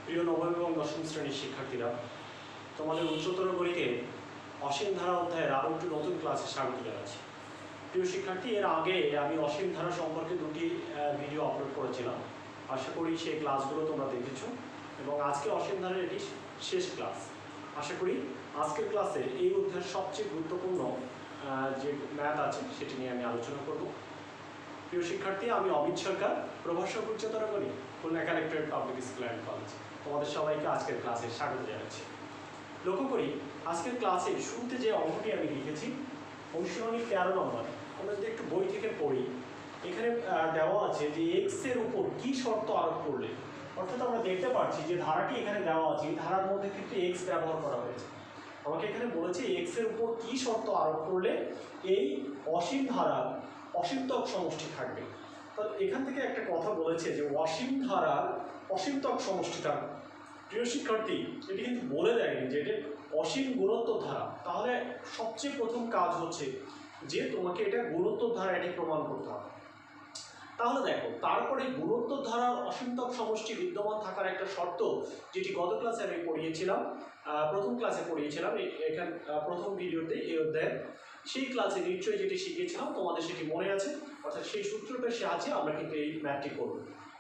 প্রিয় নবম এবং দশম শ্রেণীর শিক্ষার্থীরা, তোমাদের উচ্চতর গণিতে অসীম ধারা অধ্যায়ের আরও একটি নতুন ক্লাসে স্বাগত জানাচ্ছি। প্রিয় শিক্ষার্থী, এর আগে আমি অসীম ধারা সম্পর্কে দুটি ভিডিও আপলোড করেছিলাম। আশা করি সেই ক্লাসগুলো তোমরা দেখেছো এবং আজকে অসীম ধারার এটি শেষ ক্লাস। আশা করি আজকের ক্লাসে এই অধ্যায়ের সবচেয়ে গুরুত্বপূর্ণ যে ম্যাথ আছে সেটি নিয়ে আমি আলোচনা করব। প্রিয় শিক্ষার্থী, আমি অমিত সরকার, প্রভাষক উচ্চতর গণিত, Khulna collectorate public school and college. তোমাদের সবাইকে আজকের ক্লাসে স্বাগত জানাচ্ছি। লক্ষ্য করি আজকের ক্লাসে শুরুতে যে অঙ্কটি আমি লিখেছি অনুশীলনী 13 নম্বর, আমরা যদি একটু বই থেকে পড়ি, এখানে দেওয়া আছে যে এক্স এর উপর কি শর্ত আরোপ করলে, অর্থাৎ আমরা দেখতে পাচ্ছি যে ধারাটি এখানে দেওয়া আছে, এই ধারার মধ্যে কিন্তু এক্স ব্যবহার করা হয়েছে। আমাকে এখানে বলেছে এক্স এর উপর কি শর্ত আরোপ করলে এই অসীম ধারার অসীমতক সমষ্টি থাকবে। তাহলে এখান থেকে একটা কথা বলেছে যে অসীম ধারার অসীমতক সমষ্টি থাকবে। প্রিয় শিক্ষার্থী, এটি কিন্তু বলে দেয়নি যে এটা অসীম গুণোত্তর ধারা। তাহলে সবচেয়ে প্রথম কাজ হচ্ছে যে তোমাকে এটা গুণোত্তর ধারা এটি প্রমাণ করতে হবে। তাহলে দেখো, তারপরে গুণোত্তর ধারার অসীমতক সমষ্টি বিদ্যমান থাকার একটা শর্ত, যেটি গত ক্লাসে আমি পড়িয়েছিলাম, প্রথম ক্লাসে পড়িয়েছিলাম, এখানে প্রথম ভিডিওতে এই অধ্যায়ে, সেই ক্লাসে নিশ্চয়ই যেটি শিখিয়েছিলাম তোমাদের সেটি মনে আছে। অর্থাৎ সেই সূত্রটার সাহায্যে আমরা কিন্তু এই ম্যাথটি করব।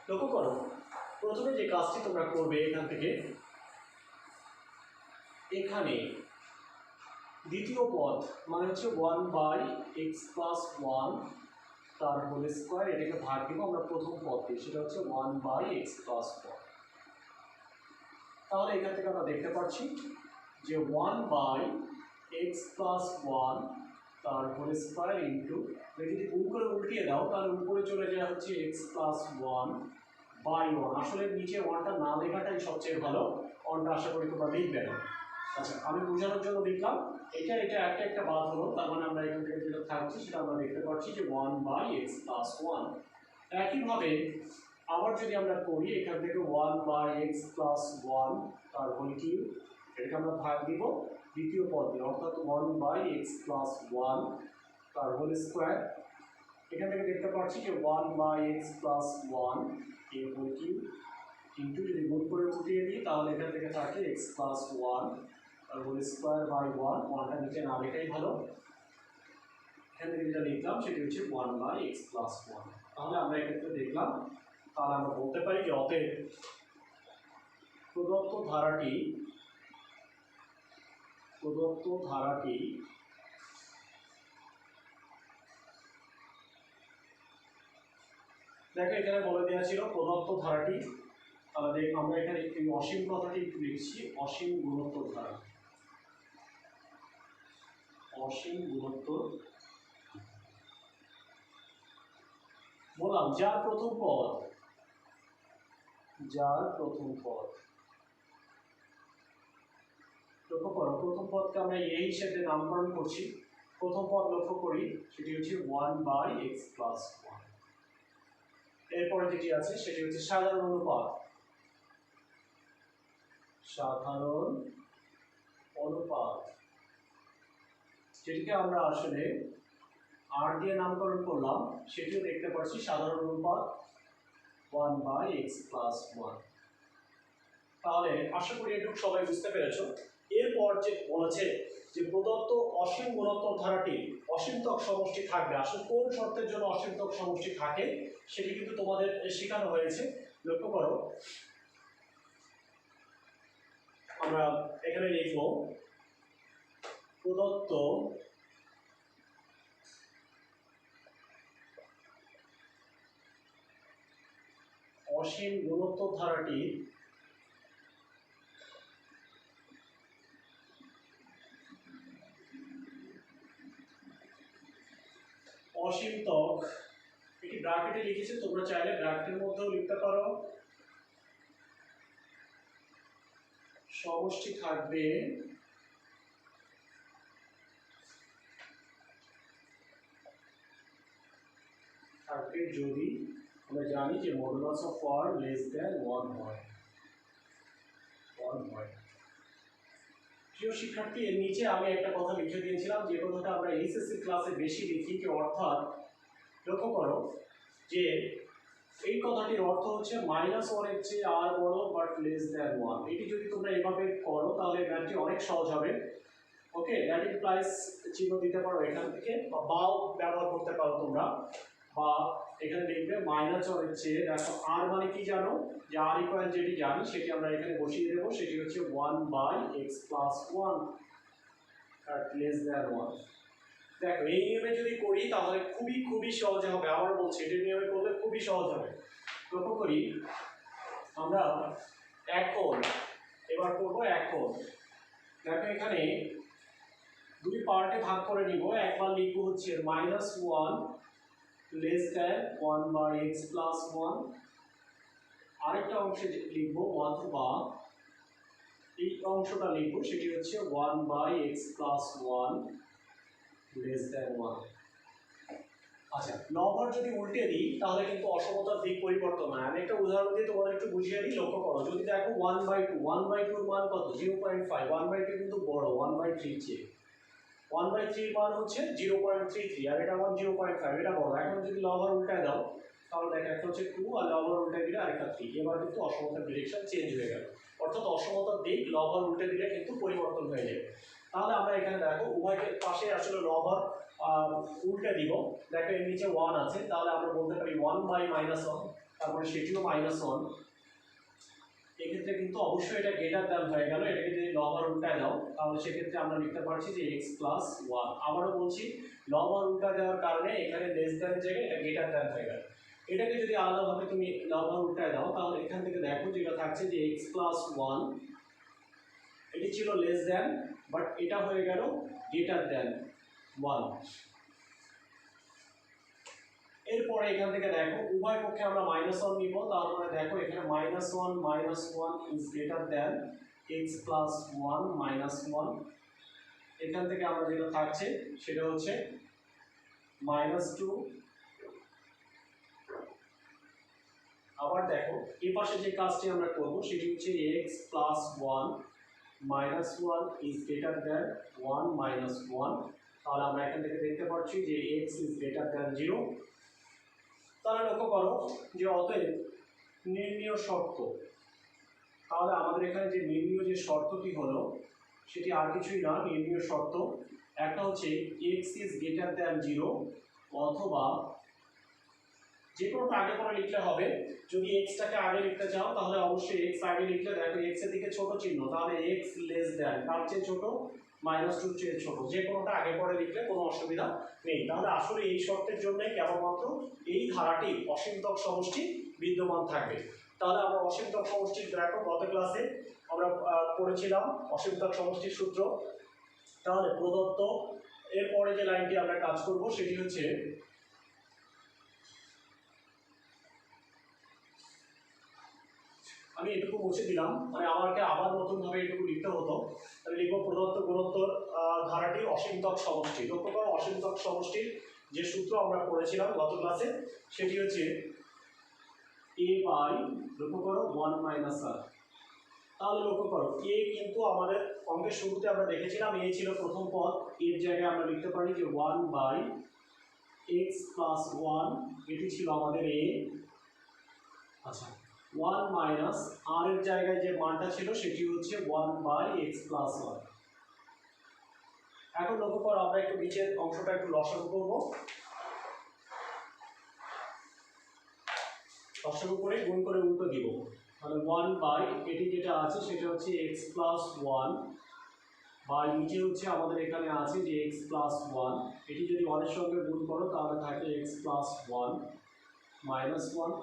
লক্ষ্য করো, প্রথমে যে কাজটি তোমরা করবে, এখান থেকে এখানে দ্বিতীয় পদ মানে হচ্ছে 1/x+1 তার হোল স্কোয়ার, এটাকে ভাগ দিব আমরা প্রথম পদ দিয়ে, সেটা হচ্ছে 1/x+1। তাহলে এখান থেকে আমরা দেখতে পাচ্ছি যে 1/x+1 তার হোল স্কোয়ার ইন্টু, যদি গুণ করে উল্টিয়ে দাও তাহলে উপরে চলে যায় হচ্ছে x+1/1। আসলে নিচে 1টা না লেখাটাই সবচেয়ে ভালো, 1টা আশা করি তোমরা লিখবে না। আচ্ছা, আমি বোঝানোর জন্য লিখলাম, এটা একটা বাদ হলো, তার মানে আমরা এখান থেকে যেটা থাকছে সেটা আমরা দেখতে পাচ্ছি যে 1/x+1। একইভাবে আবার যদি আমরা করি, এখান থেকে 1/x+1 তার হোল কিউব, এটাকে আমরা ভাগ দিব দ্বিতীয় পদ দিয়ে, অর্থাৎ 1/x+1 তার হোল স্কোয়ার। এখান থেকে দেখতে পাচ্ছি যে 1/x+1 এর হোল কিউব ইন্টু, যদি গুণ করে উঠিয়ে দিই তাহলে এখান থেকে থাকে x+1 তার হোল স্কোয়ার বাই 1। 1টা নিচে না লেখাই ভালো, এখান থেকে যেটা লিখলাম সেটি হচ্ছে 1/x+1। তাহলে আমরা এক্ষেত্রে দেখলাম, তাহলে আমরা বলতে পারি যে অতএব প্রদত্ত ধারাটি দেখো এখানে বলে দেওয়া ছিল প্রদত্ত ধারাটি, তাহলে আমরা এখানে এই অসীম কথাটি একটু লিখছি, অসীম গুণোত্তর ধারা, অসীম গুণোত্তর বললাম যার প্রথম পদ লক্ষ্য করো, প্রথম পদকে আমরা এ হিসেবে নামকরণ করছি। প্রথম পদ লক্ষ্য করি, সেটি হচ্ছে 1/x+1। এরপরে যেটি আছে সেটি হচ্ছে সাধারণ অনুপাত, যেটিকে আমরা আসলে আর দিয়ে নামকরণ করলাম, সেটিও দেখতে পাচ্ছি সাধারণ অনুপাত 1/x+1। তাহলে আশা করি এটুকু সবাই বুঝতে পেরেছো। এরপর যে বলেছে যে প্রদত্ত অসীম গুণোত্তর ধারাটি অসীমতক সমষ্টি থাকবে, আসলে কোন শর্তের জন্য অসীমতক সমষ্টি থাকে সেটি কিন্তু তোমাদের শেখানো হয়েছে। লক্ষ্য করো, আমরা এখানে লিখব প্রদত্ত অসীম গুণোত্তর ধারাটি অসীমতক, এটি ব্র্যাকেটে লিখেছে, তোমরা চাইলে ব্র্যাকেটের মধ্যেও লিখতে পারো, সমষ্টি থাকবে যদি আমরা জানি যে modulus of r less than 1 হয়। প্রিয় শিক্ষার্থী, এর নিচে আমি একটা কথা লিখে দিয়েছিলাম, যে কথাটা আমরা এইচএসসি ক্লাসে বেশি লিখি, যে অর্থাৎ লক্ষ্য করো যে এই কথাটির অর্থ হচ্ছে -1 এর চেয়ে আর বড় বাট লেস দ্যান 1। এটি যদি তোমরা এভাবে করো তাহলে ম্যাথটি অনেক সহজ হবে। ওকে, দ্যাট ইমপ্লাইজ চিহ্ন দিতে পারো এখান থেকে, বা বাও ব্যবহার করতে পারো তোমরা, বা এখানে লিখবে -1 এর চেয়ে, দেখো আর মানে কি জানো, যে আর ইকুয়াল যেটি জানি সেটি আমরা এখানে বসিয়ে দেবো, সেটি হচ্ছে 1/x + 1 at less than 1। দেখো এই নিয়মে যদি করি তাহলে খুবই খুবই সহজ হবে। আবার বলছি, এটি নিয়মে করলে খুবই সহজ হবে। লক্ষ্য করি আমরা এখন, এবার করবো এখন। দেখো এখানে দুই পার্টে ভাগ করে নিব। একবার লিখবো হচ্ছে -1 লেস দ্যান 1/x + 1, আরেকটা অংশে লিখবো অথবা এই অংশটা লিখবো, সেটি হচ্ছে 1/x + 1 লেস দ্যান 1। আচ্ছা, লবহর যদি উল্টে দিই তাহলে কিন্তু অসমতার দিক পরিবর্তন হয়। আমি একটা উদাহরণ দিয়ে তোমাদের একটু বুঝিয়ে দিই, লক্ষ্য করো। যদি দেখো 1/2, 1/2 এর মান কত? 0.5। 1/2 কিন্তু বড় 1/3 চেয়ে। 1/3 মান হচ্ছে 0.33, আর এটা মান 0.5, এটা বড়। এখন যদি লবহর উল্টায় দাও তাহলে দেখো একটা হচ্ছে 2 আর লবহর উল্টায় দিলে আরেকটা 3। এবার কিন্তু অসমতার ডিরেকশন চেঞ্জ হয়ে গেল, অর্থাৎ অসমতার দিক লবহর উল্টে দিলে কিন্তু পরিবর্তন হয়ে যাবে। তাহলে আমরা এখানে দেখো উভয় পাশে আসলে লবহর উল্টে দিব। দেখো এর নিচে 1 আছে, তাহলে আমরা বলতে পারি 1/-1, তারপরে সেটিও -1। এক্ষেত্রে কিন্তু অবশ্যই এটা গ্রেটার দ্যান হয়ে গেল। এটাকে যদি লবহর উল্টায় দাও তাহলে সেক্ষেত্রে আমরা লিখতে পারছি যে x + 1। আবারও বলছি, লবহর উল্টা দেওয়ার কারণে এখানে লেস দ্যান জায়গায় এটা গ্রেটার দ্যান হয়ে গেল। এটাকে যদি আলাদাভাবে তুমি লবহর উল্টায় দাও তাহলে এখান থেকে দেখো যেটা থাকছে যে x + 1, এটি ছিল লেস দ্যান, বাট এটা হয়ে গেল গ্রেটার দ্যান 1। এরপরে এখান থেকে দেখো উভয় পক্ষে আমরা -1 নিব, তারপরে দেখো এখানে -1 ইজ গ্রেটার দ্যান x + 1 -1। এখান থেকে আমরা যেটা থাকছে সেটা হচ্ছে -2। আবার দেখো এই পাশে যে কাজটি আমরা করব সেটি হচ্ছে x + 1 -1 ইজ গ্রেটার দ্যান 1 -1। তাহলে আমরা এখান থেকে দেখতে পাচ্ছি যে x ইজ গ্রেটার দ্যান 0। তাহলে লক্ষ্য করো যে অতএব নির্ণীয় শর্ত, তাহলে আমাদের এখানে যে নির্ণীয় যে শর্তটি হলো সেটি আর কিছুই না। নির্ণীয় শর্ত একটা হচ্ছে x ইজ গ্রেটার দ্যান 0, অথবা যে কোনোটা আগে পরে লিখলে হবে। যদি এক্সটাকে আগে লিখতে চাও তাহলে অবশ্যই এক্স আগে লিখলে, দেখো এক্স এর দিকে ছোট চিহ্ন, তাহলে এক্স লেস দ্যান কার চেয়ে ছোট, -2 চেয়ে ছোট। যে কোনোটা আগে পরে লিখলে কোনো অসুবিধা নেই। তাহলে আসলে এই শর্তের জন্যই কেবলমাত্র এই ধারাটি অসীমতক সমষ্টি বিদ্যমান থাকবে। তাহলে আমরা অসীমতক সমষ্টির, দেখো গত ক্লাসে আমরা পড়েছিলাম অসীমতক সমষ্টির সূত্র। তাহলে প্রদত্ত এরপরে যে লাইনটি আমরা কাজ করব সেটি হচ্ছে আমি এটুকু মুছে দিলাম, মানে আমাকে আবার নতুনভাবে এটুকু লিখতে হতো। তাহলে লিখব প্রদত্ত গুণোত্তর ধারাটি অসীমতক সমষ্টি। লক্ষ্য করো অসীমতক সমষ্টির যে সূত্র আমরা পড়েছিলাম গত ক্লাসে সেটি হচ্ছে a/, লক্ষ্য করো 1 - r। তাহলে লক্ষ্য করো a কিন্তু আমাদের অঙ্কের শুরুতে আমরা দেখেছিলাম a ছিল প্রথম পদ, এর জায়গায় আমরা লিখতে পারি যে 1/x + 1, এটি ছিল আমাদের a। আচ্ছা, 1 - r এর জায়গায় যে মানটা ছিল সেটি হচ্ছে 1/x + 1। এখন লক্ষ্য করো আমরা একটু নিচের অংশটা একটু লসাগু করব। লসাগু করে গুণ করে উল্টো দিব। তাহলে 1/, এটি যেটা আছে সেটা হচ্ছে x + 1, বা নিচে হচ্ছে আমাদের এখানে আছে যে x + 1। এটি যদি 1 এর সঙ্গে গুণ করো তাহলে থাকে x + 1 -1।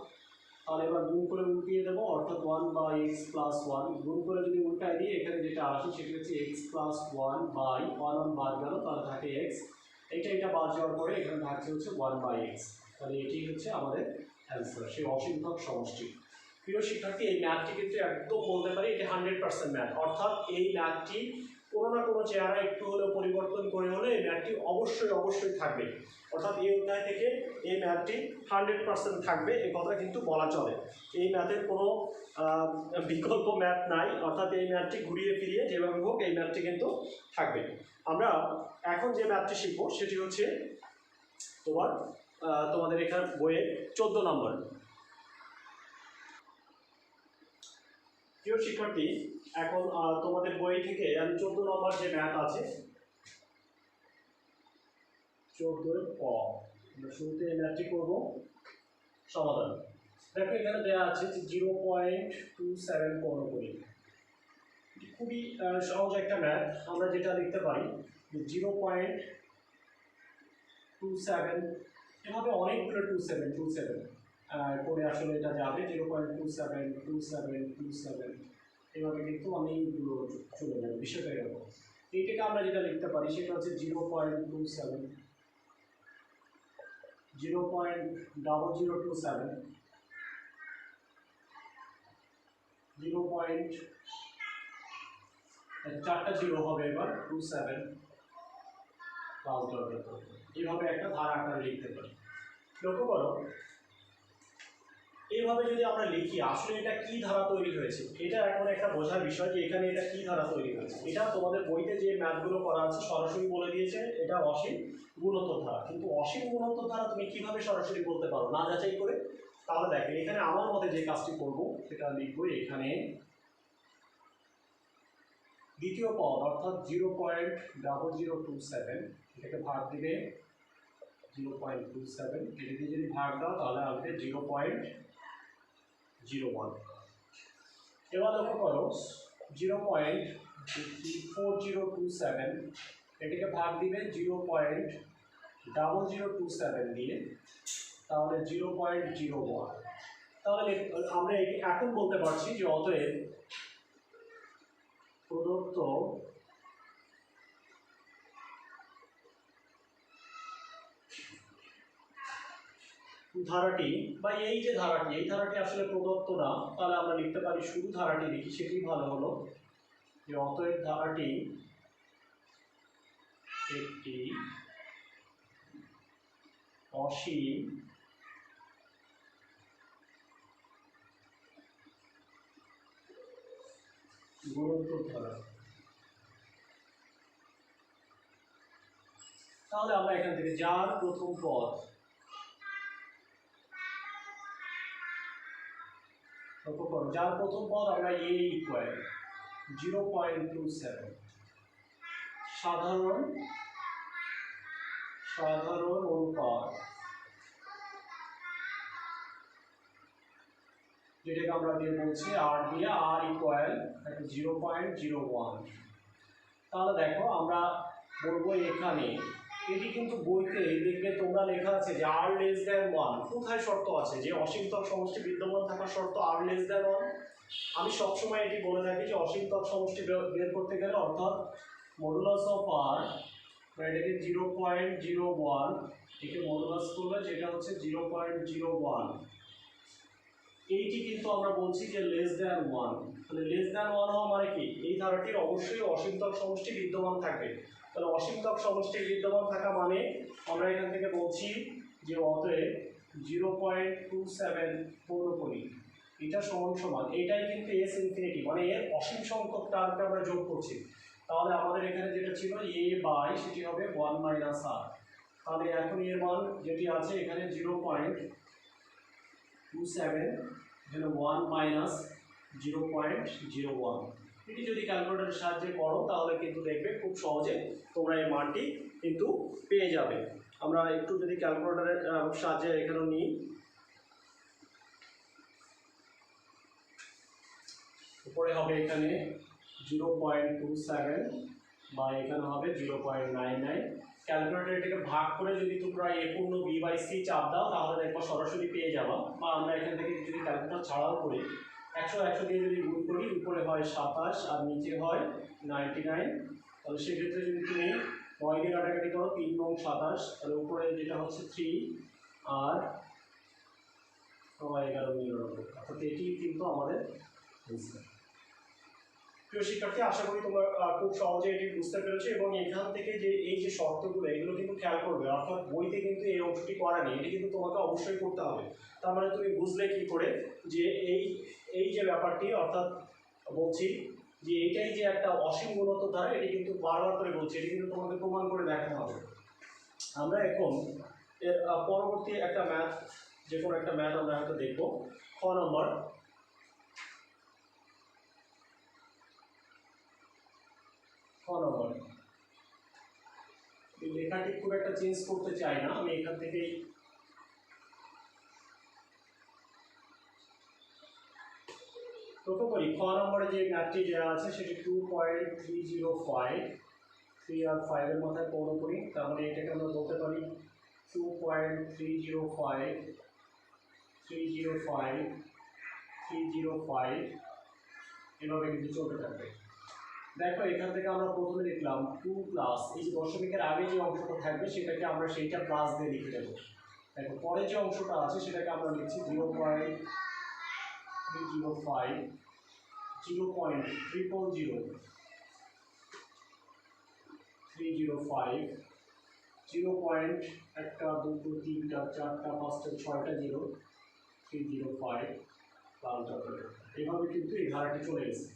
তাহলে এবার গুণ করে উল্টিয়ে দেবো, অর্থাৎ 1/x + 1। গুণ করে যদি উল্টায় দিই এখানে যেটা আসে সেটা হচ্ছে x + 1/1 বাদ গেল, তাহলে থাকে x। এটা বাদ যাওয়ার পরে এখানে থাকছে হচ্ছে 1/x। তাহলে এটি হচ্ছে আমাদের অ্যান্সার, সেই অসীমতক সমষ্টি। প্রিয় শিক্ষার্থী, এই ম্যাথটি কিন্তু একদম বলতে পারি এটি 100% ম্যাথ, অর্থাৎ এই ম্যাথটি কোনো না কোনো চেহারা একটু হলেও পরিবর্তন করে হলে এই ম্যাথটি অবশ্যই থাকবে। অর্থাৎ এই অধ্যায় থেকে এই ম্যাথটি 100% থাকবে, এই কথা কিন্তু বলা চলে। এই ম্যাথের কোনো বিকল্প ম্যাথ নাই, অর্থাৎ এই ম্যাথটি ঘুরিয়ে ফিরিয়ে যেভাবে হোক এই ম্যাথটি কিন্তু থাকবে। আমরা এখন যে ম্যাথটি শিখবো সেটি হচ্ছে তোমাদের এখানে বইয়ের 14 নম্বর। প্রিয় শিক্ষার্থী, এখন তোমাদের বই থেকে আমি 14 নম্বর যে ম্যাথ আছে 14 ক, আমরা শুরুতে এই ম্যাথটি করবো সমাধান। দেখো এখানে দেওয়া আছে যে 0.27 কোণকোণী, খুবই সহজ একটা ম্যাথ। আমরা যেটা লিখতে পারি যে 0.27, এভাবে অনেকগুলো 27 করে আসলে এটা যাবে 0.27 এভাবে কিন্তু অনেকগুলো চলে যাবে, বিষয়টা এরকম। এইটাকে আমরা যেটা লিখতে পারি সেটা হচ্ছে 0.27, 0.0027, 0. চারটা জিরো হবে এবার 27 প্লাস ডট, এইভাবে একটা ধারা আকারে লিখতে পারি। লক্ষ্য করো, এইভাবে যদি আমরা লিখি আসলে এটা কি ধারা তৈরি হয়েছে, এটা এখন একটা বোঝার বিষয় যে এখানে এটা কি ধারা তৈরি হয়েছে। এটা তোমাদের বইতে যে ম্যাথগুলো করা আছে সরাসরি বলে দিয়েছে এটা অসীম গুণোত্তর ধারা, কিন্তু অসীম গুণোত্তর ধারা তুমি কিভাবে সরাসরি বলতে পারো না যাচাই করে? তাহলে দেখো এখানে আমার মতে যে কাজটি করবো সেটা লিখবো এখানে দ্বিতীয় পদ অর্থাৎ 0.0027, এটাকে ভাগ দিবে 0.27, এটা দিয়ে যদি ভাগ দাও তাহলে আসবে 0.01। এবার লক্ষ্য করো 0.4027, এটাকে ভাগ দিবে 0.0027 দিয়ে, তাহলে 0.01। তাহলে আমরা এখন বলতে পারছি যে অতএব প্রদত্ত ধারাটি বা এই যে ধারাটি, এই ধারাটি আসলে প্রদত্ত না, তাহলে আমরা লিখতে পারি শুধু ধারাটি লিখি, সেটি ভালো হলো যে অতএব ধারাটি একটি অসীম গুণোত্তর ধারা। তাহলে আমরা এখান থেকে যার প্রথম পদ, যার প্রথম পদ আমরা a ইকুয়াল 0.27, সাধারণ অনুপাত, যেটাকে আমরা দিয়ে বলছি r দিয়ে, r ইকুয়াল 0.01। তাহলে দেখো আমরা বলবো এখানে এটি কিন্তু বইতে দেখবে তোমরা লেখা আছে যে r লেস দ্যান 1। কোথায় শর্ত আছে যে অসীমতক সমষ্টি বিদ্যমান থাকার শর্ত r লেস দ্যান 1? আমি সবসময় এটি বলে থাকি যে অসীমতক সমষ্টি বের করতে গেলে অর্থাৎ মডুলাস অফ r, এটাকে 0.01 একে মডুলাস করলে যেটা হচ্ছে 0.01, এইটি কিন্তু আমরা বলছি যে লেস দ্যান 1। তাহলে লেস দ্যান 1 হওয়া মানে কি এই ধারাটির অবশ্যই অসীমতক সমষ্টি বিদ্যমান থাকবে। তাহলে অসীমতক সমষ্টি বিদ্যমান থাকা মানে আমরা এখান থেকে বলছি যে অতএব 0.27 পৌরকণি এটা সমান এটাই কিন্তু এস ইনফিনিটি, মানে এর অসীম সংখ্যক টার্মকে আমরা যোগ করছি। তাহলে আমাদের এখানে যেটা ছিল a বাই সেটি হবে 1 মাইনাস r। তাহলে এখন এর মান যেটি আছে এখানে 0.27 1 মাইনাস 0.01। এটি যদি ক্যালকুলেটরের সাহায্যে করো তাহলে কিন্তু দেখবে খুব সহজে তোমরা এই মানটি কিন্তু পেয়ে যাবে। আমরা একটু যদি ক্যালকুলেটরের সাহায্যে এখানে নিই, উপরে হবে এখানে 0.27 বা এখানে হবে 0.99। ক্যালকুলেটর এটাকে ভাগ করে যদি তোমরা a পূর্ণ b বাই c চাপ দাও তাহলে দেখো সরাসরি পেয়ে যাবা। বা আমরা এখান থেকে যদি ক্যালকুলেটর ছাড়াও করি 100 দিয়ে যদি গুণ করি, উপরে হয় 27 আর নিচে হয় 99। তাহলে সেক্ষেত্রে যদি তুমি 9 দিয়ে কাটাকাটি করো 3 9 27, তাহলে উপরে যেটা হচ্ছে 3 আর 11 99, অর্থাৎ এটি কিন্তু আমাদের অ্যান্সার। প্রিয় শিক্ষার্থী, আশা করি তোমরা খুব সহজে এটি বুঝতে পেরেছো এবং এখান থেকে যে এই যে শর্তগুলো এগুলো কিন্তু খেয়াল করবে, অর্থাৎ বইতে কিন্তু এই অংশটি করা নেই, এটি কিন্তু তোমাকে অবশ্যই করতে হবে। তার মানে তুমি বুঝলে কি করে যে এই যে ব্যাপারটি, অর্থাৎ বলছি যে এইটাই যে একটা অসীম গুণোত্তর ধারা, এটি কিন্তু বারবার করে বলছি, এটি কিন্তু তোমাকে প্রমাণ করে দেখাতে হবে। আমরা এখন এর পরবর্তী একটা ম্যাথ, যে কোনো একটা ম্যাথ আমরা হয়তো দেখবো। খ নম্বর, নম্বর এই লেখাটি খুব একটা চেঞ্জ করতে চাই না, আমি এখান থেকেই লক্ষ্য করি। খ নম্বরে যে ম্যাথটি দেওয়া আছে সেটি 2.305, 3 আর 5 এর মাথায় পৌর করি, তার মানে এটাকে আমরা বলতে পারি 2.305, 305, 305, এভাবে কিন্তু চলতে থাকবে। দেখো এখান থেকে আমরা প্রথমে লিখলাম 2 প্লাস, এই যে দশমিকের আগে যে অংশটা থাকবে সেটাকে আমরা সেইটা প্লাস দিয়ে লিখে দেবো। দেখো পরে যে অংশটা আছে সেটাকে আমরা লিখছি 0.305, 0.000, 305, 0. একটা দুটো তিনটা চারটা পাঁচটা ছয়টা 0, 305 লালটা করে, এভাবে কিন্তু এই ধারাটি চলে গেছে।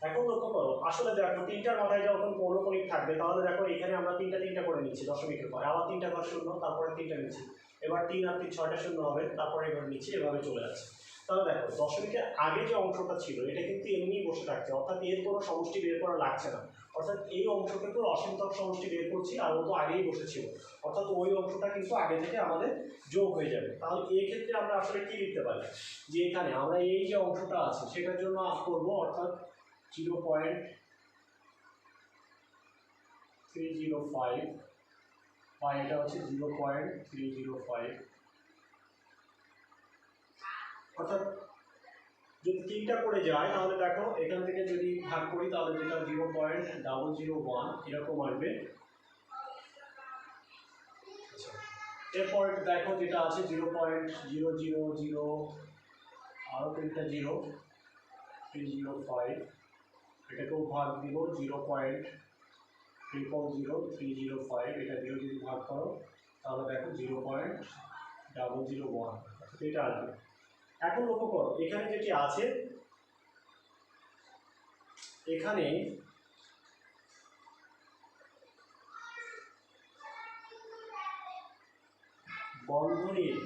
এখন লক্ষ্য করো, আসলে দেখো তিনটার মাথায় যখন পৌনঃপুনিক থাকবে তাহলে দেখো এখানে আমরা তিনটা করে নিচ্ছি দশমিকের পরে, আবার তিনটা ঘর শূন্য, তারপরে তিনটা নিচ্ছি, এবার 3 আর 3 6টা শূন্য হবে, তারপরে এবার নিচ্ছি, এভাবে চলে যাচ্ছে। তাহলে দেখো দশমিকের আগে যে অংশটা ছিল এটা কিন্তু এমনিই বসে থাকছে, অর্থাৎ এর কোনো সমষ্টি বের করা লাগছে না, অর্থাৎ এই অংশকে তো অসীমতক সমষ্টি বের করছি আর ও তো আগেই বসেছিল, অর্থাৎ ওই অংশটা কিন্তু আগে থেকে আমাদের যোগ হয়ে যাবে। তাহলে এই ক্ষেত্রে আমরা আসলে কি লিখতে পারি, যে এখানে আমরা এই যে অংশটা আছে সেটার জন্য করবো, অর্থাৎ 0.305 বা এটা হচ্ছে 0.305, অর্থাৎ যদি তিনটা করে যায় তাহলে দেখো এখান থেকে যদি ভাগ করি তাহলে যেটা 0.001 এরকম আসবে। এরপর দেখো যেটা আছে 0.000, আরও তিনটা 0, 305, এটাকেও ভাগ দিব 0.305, এটা দিয়েও যদি ভাগ করো তাহলে দেখো 0.001, এটা আসবে। এখন লক্ষ্য করো এখানে যেটি আছে, এখানে বন্ধনীর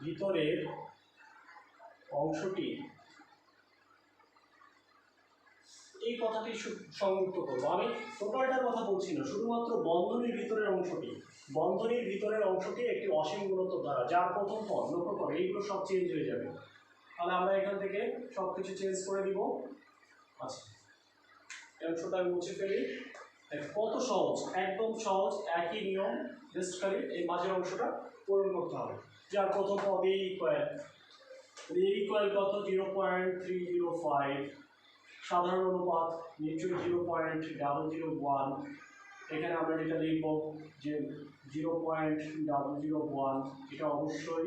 ভিতরের অংশটি, এই কথাটি সংযুক্ত করবো। আমি টোটালটার কথা বলছি না, শুধুমাত্র বন্ধনীর ভিতরের অংশটি, বন্ধনীর ভিতরের অংশটি একটি অসীম গুণোত্তর দ্বারা, যার প্রথম পদ লক্ষ্য করো এইগুলো সব চেঞ্জ হয়ে যাবে। তাহলে আমরা এখান থেকে সব কিছু চেঞ্জ করে দিব। আচ্ছা এই অংশটা আমি মুছে ফেলি। কত সহজ, একদম সহজ, একই নিয়ম, জাস্ট খালি এই মাঝের অংশটা পূরণ করতে হবে। যার প্রথম পদ এ ইকুয়াল, কত 0.305, সাধারণ অনুপাত নিশ্চয়ই 0.001, এখানে আমরা যেটা লিখব যে 0.001, এটা অবশ্যই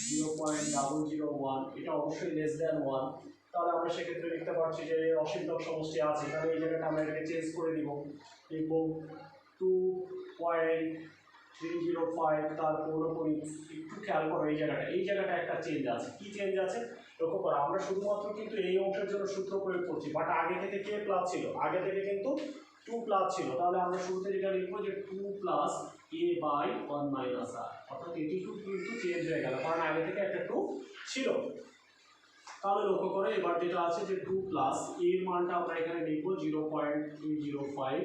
0.001, এটা অবশ্যই লেস দ্যান 1। তাহলে আমরা সেক্ষেত্রে লিখতে পারছি যে অসীমতক সমষ্টি আছে, তাহলে এই জায়গাটা আমরা এটাকে চেঞ্জ করে দিব, লিখব 2.305, তার পৌনঃপুনিক। একটু খেয়াল করো এই জায়গাটা একটা চেঞ্জ আছে। কি চেঞ্জ আছে লক্ষ্য করো, আমরা শুধুমাত্র কিন্তু এই অংশের জন্য সূত্র প্রয়োগ করছি, বাট আগে থেকে কে প্লাস ছিল, আগে থেকে কিন্তু 2 প্লাস ছিল। তাহলে আমরা শুরুতে যেটা লিখবো যে 2 প্লাস a/1 মাইনাস r, অর্থাৎ এটি কিন্তু চেঞ্জ হয়ে গেল কারণ আগে থেকে একটা 2 ছিল। তাহলে লক্ষ্য করে এবার যেটা আছে যে 2 প্লাস এর মানটা আমরা এখানে লিখবো 0.305,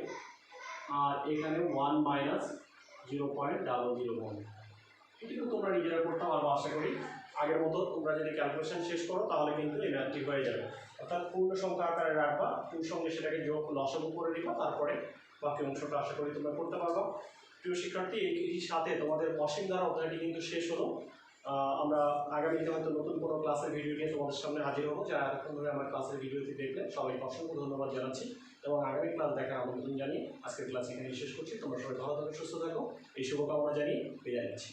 আর এখানে 1 মাইনাস 0.001। এটিও তোমরা নিজেরা করতে পারবো আশা করি। আগের মতো তোমরা যদি ক্যালকুলেশন শেষ করো তাহলে কিন্তু এই ম্যাথটি হয়ে যাবে, অর্থাৎ পূর্ণ সংখ্যা আকারে রাখবা, পূর্ণ সঙ্গে সেটাকে যোগ লসাগু করে দিবা, তারপরে বাকি অংশটা আশা করি তোমরা করতে পারবা। প্রিয় শিক্ষার্থী, এই সাথে তোমাদের অসীম ধারা অধ্যায়টি কিন্তু শেষ হলো। আমরা আগামীতে হয়তো নতুন কোনো ক্লাসের ভিডিও নিয়ে তোমাদের সামনে হাজির হবো। যারা এতক্ষণ ধরে আমার ক্লাসের ভিডিওটি দেখলেন সবাইকে অসংখ্য ধন্যবাদ জানাচ্ছি এবং আগামী ক্লাস দেখার আমন্ত্রণ জানিয়ে আজকের ক্লাস এখানে শেষ করছি। তোমরা সবাই ভালো থাকো, সুস্থ থাকো, এই শুভকামনা জানিয়ে বিদায় নিচ্ছি।